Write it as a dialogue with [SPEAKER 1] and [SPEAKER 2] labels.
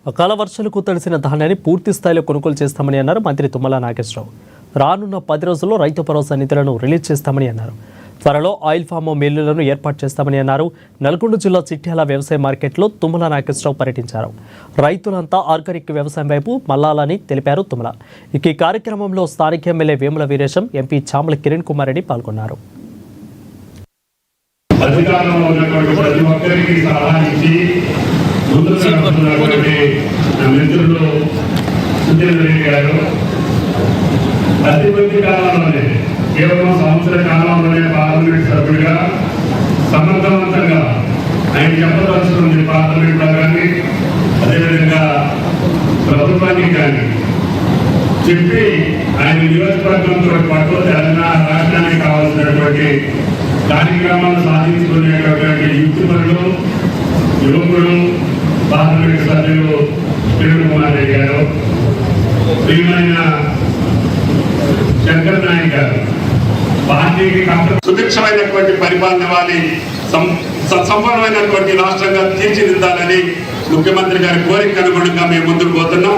[SPEAKER 1] అకాల వర్షాలకు తడిసిన ధాన్యాన్ని పూర్తి స్థాయిలో కొనుగోలు చేస్తామని అన్నారు మంత్రి తుమ్మల నాగేశ్వరరావు. రానున్న 10 రోజుల్లో రైతు భరోసా నిధులను రిలీజ్ చేస్తామని అన్నారు. త్వరలో ఆయిల్ ఫామ్ మిల్లులను ఏర్పాటు చేస్తామని అన్నారు. నల్గొండ జిల్లా చిట్యాల వ్యవసాయ మార్కెట్లో తుమ్మల నాగేశ్వరరావు పర్యటించారు. రైతులంతా ఆర్గానిక్ వ్యవసాయం వైపు మళ్లాలని తెలిపారు తుమ్మల. ఇక ఈ కార్యక్రమంలో స్థానిక ఎమ్మెల్యే వేముల వీరేశం, ఎంపీ చామల కిరణ్ కుమార్ రెడ్డి పాల్గొన్నారు.
[SPEAKER 2] అధికారంలో ఉన్నటువంటి ప్రతి ఒక్కరికి సలహా ఇచ్చి ముందున్నటువంటి మిత్రులు సుజేంద్ర రెడ్డి గారు అతి కొద్ది కాలంలోనే కేవలం సంవత్సర కాలంలోనే పార్లమెంట్ సభ్యుడిగా సమర్థవంతంగా ఆయన చెప్పదలుచుకుంది పార్లమెంట్లో కానీ అదేవిధంగా ప్రభుత్వానికి కానీ చెప్పి ఆయన నియోజకవర్గంతో పాటు తెలంగాణ రాష్ట్రానికి కావాల్సినటువంటి కార్యక్రమాలు సాధించుకునేటటువంటి యుక్తిపరులు యువకులు పార్లమెంట్ సభ్యులు కిరణ్ కుమార్ రెడ్డి గారు, ప్రియమైన శంకర్ నాయక్ గారు పార్టీకి సుభిక్షమైనటువంటి పరిపాలన ఇవ్వాలి, సంపన్నమైనటువంటి రాష్ట్రంగా తీర్చిదిద్దాలని ముఖ్యమంత్రి గారి కోరిక అనుగుణంగా మేము ముందుకు పోతున్నాం.